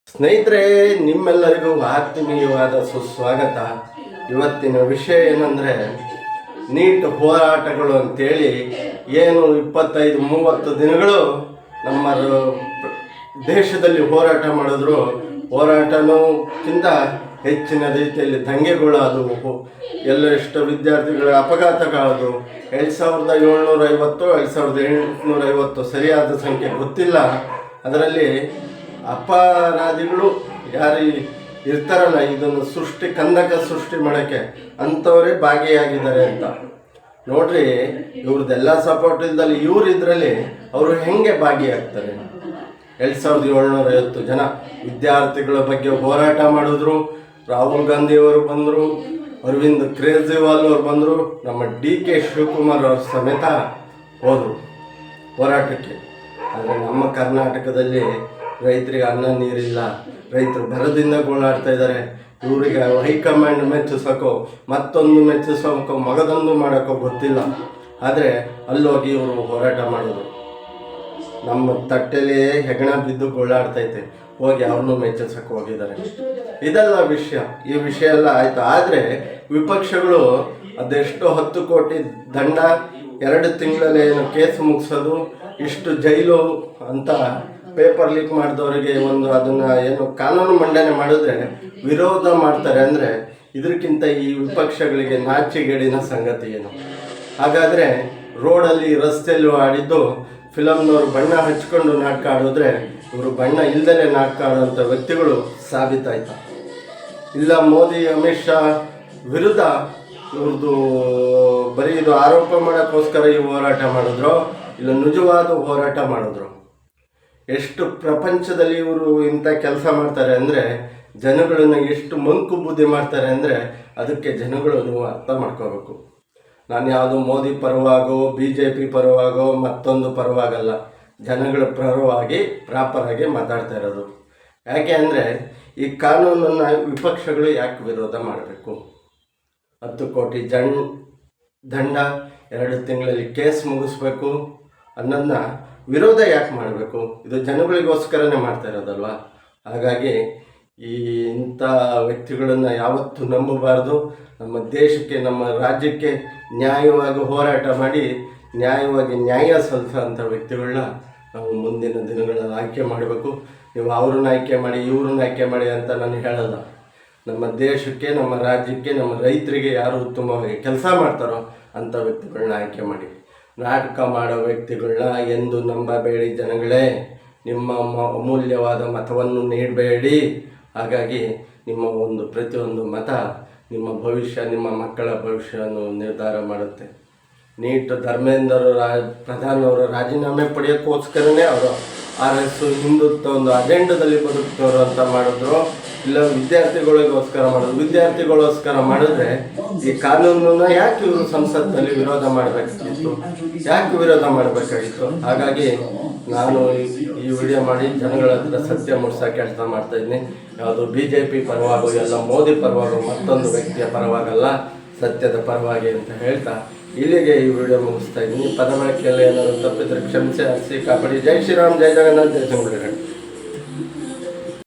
ಸ್ನೇಹಿತರೆ, ನಿಮ್ಮೆಲ್ಲರಿಗೂ ಆತ್ಮೀಯವಾದ ಸುಸ್ವಾಗತ. ಇವತ್ತಿನ ವಿಷಯ ಏನಂದರೆ ನೀಟ್ ಹೋರಾಟಗಳು ಅಂತೇಳಿ ಏನು 25-30 ದಿನಗಳು ನಮ್ಮ ದೇಶದಲ್ಲಿ ಹೋರಾಟ ಮಾಡಿದ್ರು. ಹೋರಾಟನೋಕ್ಕಿಂತ ಹೆಚ್ಚಿನ ರೀತಿಯಲ್ಲಿ ದಂಗೆಗಳಾದವು. ಎಷ್ಟು ವಿದ್ಯಾರ್ಥಿಗಳ ಅಪಘಾತಗಳಾದವು. 2750 2850 ಸರಿಯಾದ ಸಂಖ್ಯೆ ಗೊತ್ತಿಲ್ಲ. ಅದರಲ್ಲಿ ಅಪರಾಧಿಗಳು ಯಾರು ಇರ್ತಾರಲ್ಲ, ಇದನ್ನು ಕಂದಕ ಸೃಷ್ಟಿ ಮಾಡೋಕ್ಕೆ ಅಂಥವರೇ ಭಾಗಿಯಾಗಿದ್ದಾರೆ ಅಂತ ನೋಡ್ರಿ. ಇವ್ರದ್ದೆಲ್ಲ ಸಪೋರ್ಟ್ ಇಲ್ದಲ್ಲಿ ಇವ್ರು ಇದರಲ್ಲಿ ಅವರು ಹೆಂಗೆ ಭಾಗಿಯಾಗ್ತಾರೆ? 2750 ಜನ ವಿದ್ಯಾರ್ಥಿಗಳ ಬಗ್ಗೆ ಹೋರಾಟ ಮಾಡಿದ್ರು. ರಾಹುಲ್ ಗಾಂಧಿಯವರು ಬಂದರು, ಅರವಿಂದ್ ಕೇಜ್ರಿವಾಲ್ ಅವರು ಬಂದರು, ನಮ್ಮ DK ಶಿವಕುಮಾರ್ ಅವ್ರ ಸಮೇತ ಹೋದರು ಹೋರಾಟಕ್ಕೆ. ಆದರೆ ನಮ್ಮ ಕರ್ನಾಟಕದಲ್ಲಿ ರೈತರಿಗೆ ಅನ್ನ ನೀರಿಲ್ಲ, ರೈತರು ಬರದಿಂದ ಗೋಳಾಡ್ತಾ ಇದ್ದಾರೆ. ಇವರಿಗೆ ಹೈಕಮಾಂಡ್ ಮೆಚ್ಚಿಸೋಕೋ ಮತ್ತೊಂದು ಮೆಚ್ಚಿಸೋಕೋ ಮಗದೊಂದು ಮಾಡೋಕ್ಕೋ ಗೊತ್ತಿಲ್ಲ. ಆದರೆ ಅಲ್ಲೋಗಿ ಇವರು ಹೋರಾಟ ಮಾಡಿದ್ರು. ನಮ್ಮ ತಟ್ಟೆಲೇ ಹೆಗಣ ಬಿದ್ದು ಗೋಳಾಡ್ತೈತೆ, ಹೋಗಿ ಅವ್ರನ್ನೂ ಮೆಚ್ಚಿಸೋಕೆ ಹೋಗಿದ್ದಾರೆ. ಇದೆಲ್ಲ ವಿಷಯ. ಈ ವಿಷಯ ಎಲ್ಲ ಆಯಿತು. ಆದರೆ ವಿಪಕ್ಷಗಳು ಅದೆಷ್ಟು 10 ಕೋಟಿ ದಂಡ, 2 ತಿಂಗಳಲ್ಲಿ ಏನು ಕೇಸ್ ಮುಗಿಸೋದು, ಇಷ್ಟು ಜೈಲು ಅಂತ ಪೇಪರ್ ಲೀಕ್ ಮಾಡಿದವರಿಗೆ ಅದನ್ನು ಏನು ಕಾನೂನು ಮಂಡನೆ ಮಾಡಿದ್ರೆ ವಿರೋಧ ಮಾಡ್ತಾರೆ. ಅಂದರೆ ಇದಕ್ಕಿಂತ ಈ ವಿಪಕ್ಷಗಳಿಗೆ ನಾಚಿಗೇಡಿನ ಸಂಗತಿ ಏನು? ಹಾಗಾದರೆ ರೋಡಲ್ಲಿ ರಸ್ತೆಯಲ್ಲೂ ಆಡಿದ್ದು ಫಿಲಮ್ನವರು ಬಣ್ಣ ಹಚ್ಕೊಂಡು ನಾಟಕ ಆಡಿದ್ರೆ ಇವರು ಬಣ್ಣ ಇಲ್ಲದೇ ನಾಟಕ ಆಡುವಂಥ ವ್ಯಕ್ತಿಗಳು ಸಾಬೀತಾಯ್ತು. ಇಲ್ಲ ಮೋದಿ ಅಮಿತ್ ಶಾ ವಿರುದ್ಧ ಇವ್ರದ್ದು ಬರೀ ಇದು ಆರೋಪ ಮಾಡೋಕ್ಕೋಸ್ಕರ ಈ ಹೋರಾಟ ಮಾಡಿದ್ರು, ಇಲ್ಲ ನಿಜವಾದ ಹೋರಾಟ ಮಾಡಿದ್ರು. ಎಷ್ಟು ಪ್ರಪಂಚದಲ್ಲಿ ಇವರು ಇಂಥ ಕೆಲಸ ಮಾಡ್ತಾರೆ ಅಂದರೆ ಜನಗಳನ್ನು ಎಷ್ಟು ಮಂಕು ಬುದ್ಧಿ ಮಾಡ್ತಾರೆ ಅಂದರೆ ಅದಕ್ಕೆ ಜನಗಳು ನೀವು ಅರ್ಥ ಮಾಡ್ಕೋಬೇಕು. ನಾನು ಯಾವುದೋ ಮೋದಿ ಪರವಾಗೋ BJP ಪರವಾಗೋ ಮತ್ತೊಂದು ಪರವಾಗಲ್ಲ, ಜನಗಳ ಪರವಾಗಿ ಪ್ರಾಪರಾಗಿ ಮಾತಾಡ್ತಾ ಇರೋದು. ಯಾಕೆ ಅಂದರೆ ಈ ಕಾನೂನನ್ನು ವಿಪಕ್ಷಗಳು ಯಾಕೆ ವಿರೋಧ ಮಾಡಬೇಕು? 10 ಕೋಟಿ ದಂಡ, 2 ತಿಂಗಳಲ್ಲಿ ಕೇಸ್ ಮುಗಿಸ್ಬೇಕು ಅನ್ನೋದನ್ನ ವಿರೋಧ ಯಾಕೆ ಮಾಡಬೇಕು? ಇದು ಜನಗಳಿಗೋಸ್ಕರನೇ ಮಾಡ್ತಾ ಇರೋದಲ್ವ. ಹಾಗಾಗಿ ಇಂಥ ವ್ಯಕ್ತಿಗಳನ್ನು ಯಾವತ್ತೂ ನಂಬಬಾರ್ದು. ನಮ್ಮ ದೇಶಕ್ಕೆ, ನಮ್ಮ ರಾಜ್ಯಕ್ಕೆ ನ್ಯಾಯವಾಗಿ ಹೋರಾಟ ಮಾಡಿ ನ್ಯಾಯವಾಗಿ ನ್ಯಾಯ ಸಲ್ಲಿಸೋಂಥ ವ್ಯಕ್ತಿಗಳನ್ನ ನಾವು ಮುಂದಿನ ದಿನಗಳಲ್ಲಿ ಆಯ್ಕೆ ಮಾಡಬೇಕು. ನೀವು ಅವ್ರನ್ನ ಆಯ್ಕೆ ಮಾಡಿ ಇವ್ರನ್ನ ಆಯ್ಕೆ ಮಾಡಿ ಅಂತ ನಾನು ಹೇಳಲ್ಲ. ನಮ್ಮ ದೇಶಕ್ಕೆ, ನಮ್ಮ ರಾಜ್ಯಕ್ಕೆ, ನಮ್ಮ ರೈತರಿಗೆ ಯಾರು ಉತ್ತಮವಾಗಿ ಕೆಲಸ ಮಾಡ್ತಾರೋ ಅಂಥ ವ್ಯಕ್ತಿಗಳನ್ನ ಆಯ್ಕೆ ಮಾಡಿ. ನಾಟಕ ಮಾಡೋ ವ್ಯಕ್ತಿಗಳನ್ನ ಎಂದು ನಂಬಬೇಡಿ ಜನಗಳೇ. ನಿಮ್ಮ ಅಮೂಲ್ಯವಾದ ಮತವನ್ನು ನೀಡಬೇಡಿ. ಹಾಗಾಗಿ ನಿಮ್ಮ ಪ್ರತಿಯೊಂದು ಮತ ನಿಮ್ಮ ಭವಿಷ್ಯ, ನಿಮ್ಮ ಮಕ್ಕಳ ಭವಿಷ್ಯವನ್ನು ನಿರ್ಧಾರ ಮಾಡುತ್ತೆ. ನೀಟ್ ಧರ್ಮೇಂದ್ರ ಪ್ರಧಾನವರು ರಾಜೀನಾಮೆ ಪಡೆಯೋಕ್ಕೋಸ್ಕರನೇ ಅವರು RS ಹಿಂದುತ್ವ ಒಂದು ಅಜೆಂಡದಲ್ಲಿ ಬದುಕ್ತವರು ಅಂತ ಮಾಡಿದ್ರು. ಇಲ್ಲ ವಿದ್ಯಾರ್ಥಿಗಳಿಗೋಸ್ಕರ ಮಾಡೋದು. ವಿದ್ಯಾರ್ಥಿಗಳಿಗೋಸ್ಕರ ಮಾಡಿದ್ರೆ ಈ ಕಾನೂನನ್ನು ಯಾಕೆ ಇವರು ಸಂಸತ್ನಲ್ಲಿ ವಿರೋಧ ಮಾಡಬೇಕಾಗಿತ್ತು? ಯಾಕೆ ವಿರೋಧ ಮಾಡಬೇಕಾಗಿತ್ತು? ಹಾಗಾಗಿ ನಾನು ಈ ವಿಡಿಯೋ ಮಾಡಿ ಜನಗಳ ಹತ್ರ ಸತ್ಯ ಮೂಡಿಸೋ ಕೆಲಸ ಮಾಡ್ತಾಯಿದ್ದೀನಿ. ಯಾವುದು BJP ಪರವಾಗೋ ಎಲ್ಲ ಮೋದಿ ಪರವಾಗೋ ಮತ್ತೊಂದು ವ್ಯಕ್ತಿಯ ಪರವಾಗಲ್ಲ, ಸತ್ಯದ ಪರವಾಗಿ ಅಂತ ಹೇಳ್ತಾ ಇಲ್ಲಿಗೆ ಈ ವಿಡಿಯೋ ಮುಗಿಸ್ತಾ ಇದ್ದೀನಿ. ಪದ ಬಳಕೆಯಲ್ಲಿ ಏನಾದರೂ ತಪ್ಪಿದ್ರೆ ಕ್ಷಮಿಸಿ, ಕಾಪಾಡಿ. ಜೈ ಶ್ರೀರಾಮ್, ಜೈ ಜಗನ್ನಾಥ್, ಜೈ ಶಂಕರ.